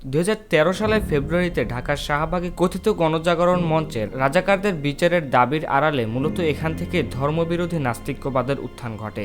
2013 সালের ফেব্রুয়ারিতে ঢাকার শাহবাগে কথিত গণজাগরণ মঞ্চের রাজাকারদের বিচারের দাবির আড়ালে মূলত এখান থেকে ধর্মবিরোধী নাস্তিক্যবাদের উত্থান ঘটে।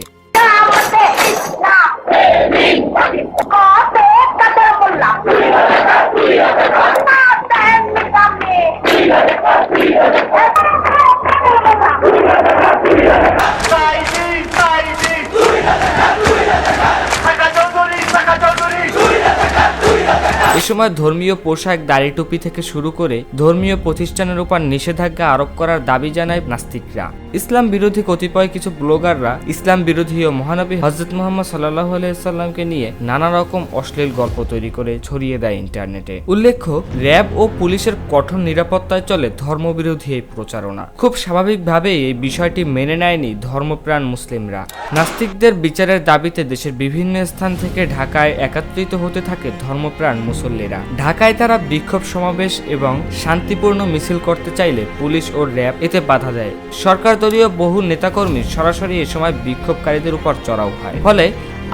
এ সময় ধর্মীয় পোশাক, দাড়ি টুপি থেকে শুরু করে ধর্মীয় প্রতিষ্ঠানের উপর নিষেধাজ্ঞা আরোপ করার দাবি জানায় নাস্তিকরা। ইসলাম বিরোধী কতিপয় কিছু ব্লগাররা ইসলাম বিরোধী ও মহানবী হযরত মুহাম্মদ সাল্লাল্লাহু আলাইহি সাল্লামকে নিয়ে নানা রকম অশ্লীল গল্প তৈরি করে ছড়িয়ে দেয় ইন্টারনেটে। উল্লেখ্য, র্যাব ও পুলিশের কঠোর নিরাপত্তায় চলে ধর্মবিরোধী এই প্রচারণা। খুব স্বাভাবিকভাবেই এই বিষয়টি মেনে নেয়নি ধর্মপ্রাণ মুসলিমরা। নাস্তিকদের বিচারের দাবিতে দেশের বিভিন্ন স্থান থেকে ঢাকায় একত্রিত হতে থাকে ধর্মপ্রাণ মুসল্লিরা। ঢাকায় তারা বিক্ষোভ সমাবেশ এবং শান্তিপূর্ণ মিছিল করতে চাইলে পুলিশ ও র্যাব এতে বাধা দেয়। সরকার দলীয় বহু নেতাকর্মী সরাসরি এ সময় বিক্ষোভকারীদের উপর চড়াও হয়, ফলে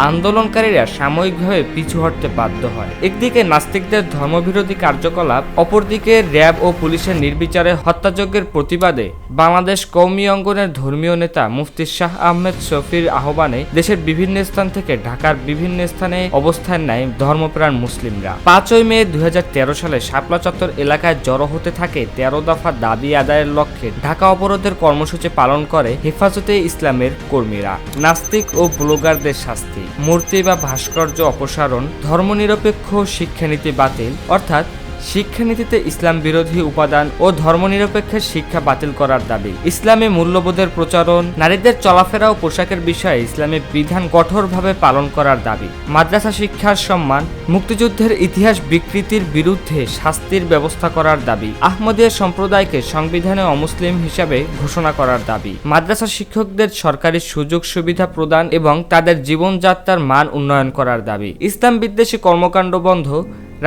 আন্দোলনকারীরা সাময়িকভাবে পিছু হটতে বাধ্য হয়। একদিকে নাস্তিকদের ধর্মবিরোধী কার্যকলাপ, অপরদিকে র্যাব ও পুলিশের নির্বিচারে হত্যাযজ্ঞের প্রতিবাদে বাংলাদেশ কওমি অঙ্গনের ধর্মীয় নেতা মুফতি শাহ আহমেদ শফির আহ্বানে দেশের বিভিন্ন স্থান থেকে ঢাকার বিভিন্ন স্থানে অবস্থান নেয় ধর্মপ্রাণ মুসলিমরা। 5 মে 2013 সালে শাপলা চত্বর এলাকায় জড়ো হতে থাকে 13 দফা দাবি আদায়ের লক্ষ্যে ঢাকা অবরোধের কর্মসূচি পালন করে হেফাজতে ইসলামের কর্মীরা। নাস্তিক ও ব্লগারদের শাস্তি, মূর্তি বা ভাস্কর্য অপসারণ, ধর্মনিরপেক্ষ শিক্ষানীতি বাতিল, অর্থাৎ শিক্ষানীতিতে ইসলাম বিরোধী উপাদান ও ধর্মনিরপেক্ষের শিক্ষা বাতিল করার দাবি, ইসলামী মূল্যবোধের প্রচারণ, নারীদের চলাফেরা ও পোশাকের বিষয়ে ইসলামী বিধান কঠোরভাবে পালন করার দাবি, মাদ্রাসা শিক্ষার সম্মান, মুক্তিযুদ্ধের ইতিহাস বিকৃতির বিরুদ্ধে শাস্তির ব্যবস্থা করার দাবি, আহমদিয়া সম্প্রদায়কে সংবিধানে অমুসলিম হিসাবে ঘোষণা করার দাবি, মাদ্রাসা শিক্ষকদের সরকারি সুযোগ সুবিধা প্রদান এবং তাদের জীবনযাত্রার মান উন্নয়ন করার দাবি, ইসলাম বিদ্বেষী কর্মকাণ্ড বন্ধ,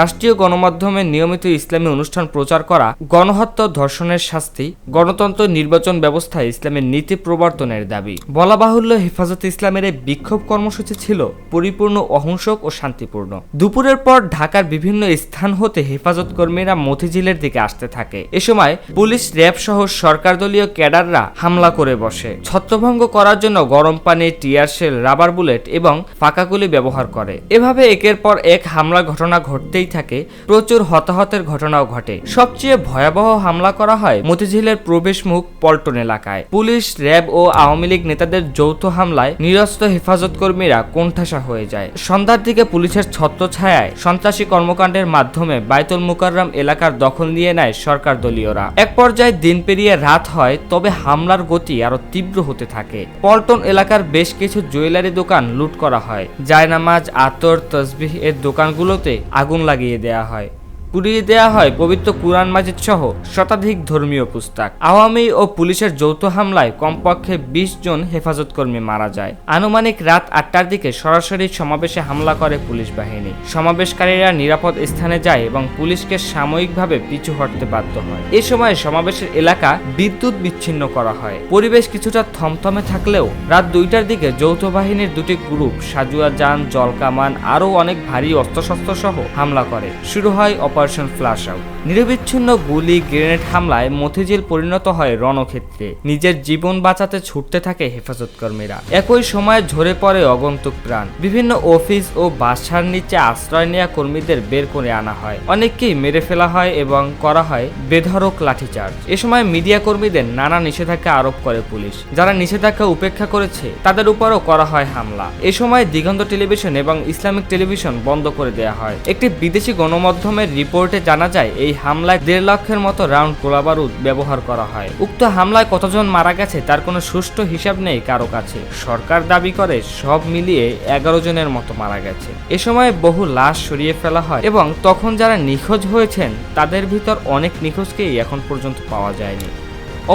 রাষ্ট্রীয় গণমাধ্যমে নিয়মিত ইসলামী অনুষ্ঠান প্রচার করা, গণহত্যা ধর্ষণের শাস্তি, গণতন্ত্র নির্বাচন ব্যবস্থায় ইসলামের নীতি প্রবর্তনের দাবি। বলা বাহুল্য, হেফাজত ইসলামের এই বিক্ষোভ কর্মসূচি ছিল পরিপূর্ণ অহিংসক ও শান্তিপূর্ণ। দুপুরের পর ঢাকার বিভিন্ন স্থান হতে হেফাজত কর্মীরা মতিঝিলের দিকে আসতে থাকে। এ সময় পুলিশ, র্যাব সহ সরকার দলীয় ক্যাডাররা হামলা করে বসে। ছত্রভঙ্গ করার জন্য গরম পানি, টিয়ার শেল, রাবার বুলেট এবং ফাঁকা গুলি ব্যবহার করে। এভাবে একের পর এক হামলা ঘটনা ঘটতেই থাকে, প্রচুর হতাহতের ঘটনাও ঘটে। সবচেয়ে ভয়াবহ হামলা করা হয় মতিঝিলের প্রবেশ মুখ পল্টন এলাকায়। পুলিশ, র্যাব ও আওয়ামী লীগ নেতাদের যৌথ হামলায় নিরস্ত্র হেফাজত কর্মীরা কোণঠাসা হয়ে যায়। সন্ধ্যার দিকে পুলিশের ছত্রছায়ায় সন্ত্রাসী কর্মকাণ্ডের মাধ্যমে বায়তুল মুকাররম এলাকার দখল নিয়ে নেয় সরকার দলীয়রা। এক পর্যায়ে দিন পেরিয়ে রাত হয়, তবে হামলার গতি আরো তীব্র হতে থাকে। পল্টন এলাকার বেশ কিছু জুয়েলারি দোকান লুট করা হয়। জায়নামাজ, আতর, তসবিহ এর দোকানগুলোতে আগুন লাগিয়ে দেয়া হয়। পুড়িয়ে দেয়া হয় পবিত্র কুরআন মাজিদ সহ শতাধিক ধর্মীয় পুস্তক। আওয়ামী ও পুলিশের যৌথ হামলায় কমপক্ষে 20 জন হেফাজত কর্মী মারা যায়। আনুমানিক রাত 8টার দিকে সরাসরি সমাবেশে হামলা করে পুলিশ বাহিনী। সমাবেশকারীরা নিরাপদ স্থানে যায় এবং পুলিশকে সাময়িকভাবে পিছু হটতে বাধ্য হয়। এ সময় সমাবেশের এলাকা বিদ্যুৎ বিচ্ছিন্ন করা হয়। পরিবেশ কিছুটা থমথমে থাকলেও রাত 2টার দিকে যৌথ বাহিনীর দুটি গ্রুপ সাজুয়া যান, জলকামান আরও অনেক ভারী অস্ত্রশস্ত্র সহ হামলা করে। শুরু হয় অপারেশন ফ্ল্যাশ আউট। নিরবিচ্ছিন্ন গুলি, গ্রেনেড হামলায় মতিঝিল পরিণত হয় রণক্ষেত্রে। নিজের জীবন বাঁচাতে ছুটতে থাকে হেফাজত কর্মীরা। একই সময়ে ঝরে পড়ে অগন্তুক প্রাণ। বিভিন্ন অফিস ও বাসার নিচে আশ্রয় নেওয়া কর্মীদের বের করে আনা হয়। অনেককেই মেরে ফেলা হয় এবং করা হয় বেধড়ক লাঠিচার্জ। এ সময় মিডিয়া কর্মীদের নানা নিষেধাজ্ঞা আরোপ করে পুলিশ। যারা নিষেধাজ্ঞা উপেক্ষা করেছে তাদের উপরও করা হয় হামলা। এ সময় দিগন্ত টেলিভিশন এবং ইসলামিক টেলিভিশন বন্ধ করে দেওয়া হয়। একটি বিদেশি গণমাধ্যমের রিপোর্টে জানা যায়, এই হামলায় 1.5 লাখের মতো রাউন্ড গোলাবারুদ ব্যবহার করা হয়। উক্ত হামলায় কতজন মারা গেছে তার কোনো সুষ্ঠু হিসাব নেই কারো কাছে। সরকার দাবি করে সব মিলিয়ে 11 জনের মতো মারা গেছে। এ সময় বহু লাশ সরিয়ে ফেলা হয় এবং তখন যারা নিখোঁজ হয়েছেন তাদের ভিতর অনেক নিখোঁজকেই এখন পর্যন্ত পাওয়া যায়নি।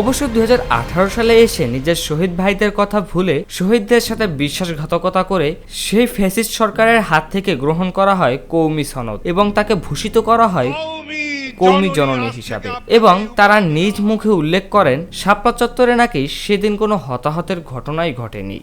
অবশ্য 2018 সালে এসে নিজের শহীদ ভাইদের কথা ভুলে শহীদদের সাথে বিশ্বাসঘাতকতা করে সেই ফ্যাসিস্ট সরকারের হাত থেকে গ্রহণ করা হয় কওমি সনদ এবং তাকে ভূষিত করা হয় কওমি জননী হিসাবে। এবং তারা নিজ মুখে উল্লেখ করেন শাপলা চত্বরে নাকি সেদিন কোনো হতাহতের ঘটনাই ঘটেনি।